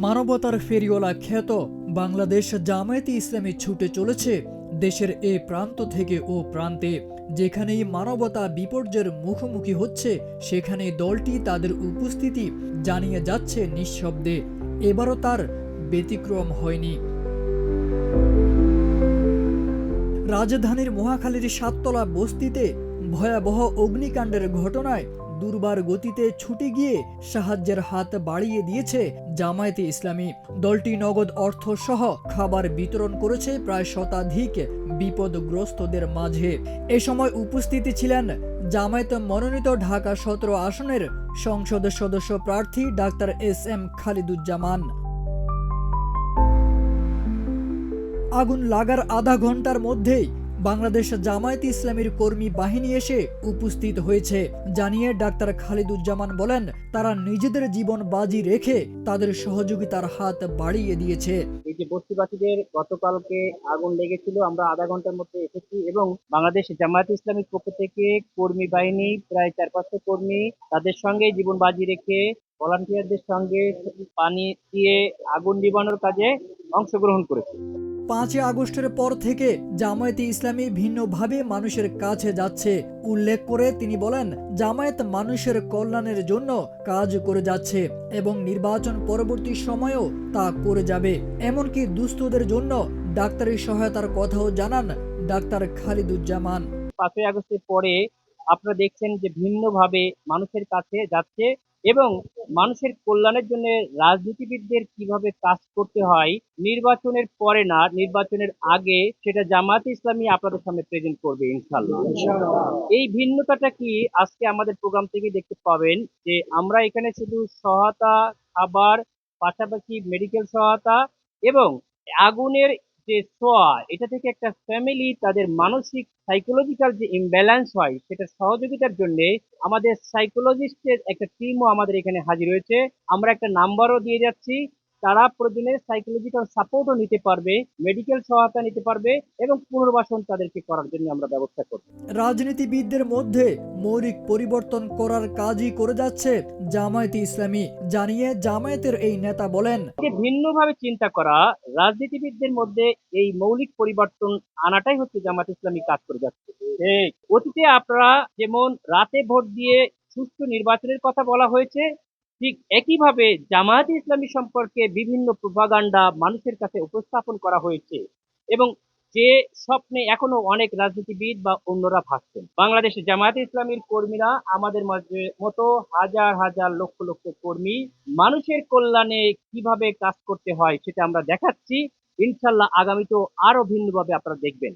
মানবতার ফেরিওয়ালা খ্যাত বাংলাদেশ জামায়াতে ইসলামী ছুটে চলেছে দেশের এ প্রান্ত থেকে ও প্রান্তে। যেখানেই মানবতা বিপর্যয়ের মুখোমুখি হচ্ছে সেখানেই দলটি তাদের উপস্থিতি জানিয়ে যাচ্ছে নিঃশব্দে। এবারও তার ব্যতিক্রম হয়নি। রাজধানীর মহাখালীর সাততলা বস্তিতে ভয়াবহ অগ্নিকাণ্ডের ঘটনায় দুর্বার গতিতে ছুটে গিয়ে সাহায্যের হাত বাড়িয়ে দিয়েছে জামায়াতে ইসলামী। দলটি নগদ অর্থ সহ খাবার বিতরণ করেছে প্রায় শতাধিক বিপদগ্রস্তদের মাঝে। এ সময় উপস্থিতি ছিলেন জামায়াত মনোনীত ঢাকা ১৭ আসনের সংসদ সদস্য প্রার্থী ডাক্তার এস.এম. খালিদুজ্জামান। আগুন লাগার আধা ঘন্টার মধ্যেই বাংলাদেশ জামায়াতে ইসলামীর কর্মী বাহিনী এসে উপস্থিত হয়েছে জানিয়ে ডাক্তার খালিদুজ্জামান বলেন, তারা নিজেদের জীবন বাজি রেখে তাদের সহযোগিতার হাত বাড়িয়ে দিয়েছে। এই যে বস্তিবাসীদের গতকালকে আগুন লেগেছিল, আমরা আধা ঘন্টার মধ্যে এসেছি এবং বাংলাদেশ জামায়াতে ইসলামীর পক্ষ থেকে কর্মী বাহিনী প্রায় ৪-৫০০ কর্মী তাদের সঙ্গে জীবন বাজি রেখে ভলান্টিয়ারদের সঙ্গে পানি দিয়ে আগুন নিবানোর কাজে অংশগ্রহণ করেছে। ৫ আগস্টের পর থেকে জামায়াতে ইসলামী ভিন্নভাবে মানুষের কাছে যাচ্ছে উল্লেখ করে তিনি বলেন, জামায়াত মানুষের কল্যাণের জন্য কাজ করে যাচ্ছে এবং নির্বাচন পরবর্তী সময়েও তা করে যাবে। এমনকি দুস্থদের জন্য ডাক্তারি সহায়তার কথাও জানান ডাক্তার খালিদুজ্জামান। ৫ই আগস্টের পরে আপনারা দেখছেন যে ভিন্নভাবে মানুষের কাছে যাচ্ছে এবং মানুষের কল্যাণের জন্য রাজনীতিবিদদের কিভাবে কাজ করতে হয় নির্বাচনের পরে না, নির্বাচনের আগে সেটা জামায়াতে ইসলামী আপনাদের সামনে প্রেজেন্ট করবে ইনশাআল্লাহ। এই ভিন্নতাটা কি আজকে আমাদের প্রোগ্রাম থেকে দেখতে পাবেন যে আমরা এখানে শুধু সহায়তা, খাবার, পাশাপাশি মেডিকেল সহায়তা এবং আগুনের যে ছোঁয়া, এটা থেকে একটা ফ্যামিলি তাদের মানসিক সাইকোলজিক্যাল যে ইমব্যালেন্স হয় সেটা সহযোগিতার জন্য আমাদের সাইকোলজিস্টের একটা টিমও আমাদের এখানে হাজির হয়েছে। আমরা একটা নাম্বারও দিয়ে যাচ্ছি, তারা প্রয়োজনে সাইকোলজিক্যাল সাপোর্টও নিতে পারবে, মেডিকেল সহায়তা নিতে পারবে এবং পুনর্বাসন তাদেরকে করার জন্য আমরা ব্যবস্থা করব। রাজনীতিবিদদের মধ্যে মৌলিক পরিবর্তন করার কাজই করে যাচ্ছে জামায়াতে ইসলামী জানিয়ে জামায়াতের এই নেতা বলেন, ভিন্নভাবে চিন্তা করা, রাজনীতিবিদদের মধ্যে এই মৌলিক পরিবর্তন আনাটাই হচ্ছে জামায়াত ইসলামী কাজ করে যাচ্ছে। অতীতে আপনারা যেমন রাতে ভোট দিয়ে সুষ্ঠু নির্বাচনের কথা বলা হয়েছে, ঠিক একইভাবে জামায়াতে ইসলামী সম্পর্কে বিভিন্ন প্রোপাগান্ডা মানুষের কাছে উপস্থাপন করা হয়েছে এবং যে স্বপ্নে এখনো অনেক রাজনীতিবিদ বা অন্যরা ভাবছেন। বাংলাদেশে জামায়াতে ইসলামীর কর্মীরা আমাদের মাঝে মতো হাজার হাজার লক্ষ লক্ষ কর্মী মানুষের কল্যাণে কিভাবে কাজ করতে হয় সেটা আমরা দেখাচ্ছি। ইনশাল্লাহ আগামীতেও আরো ভিন্নভাবে আপনারা দেখবেন।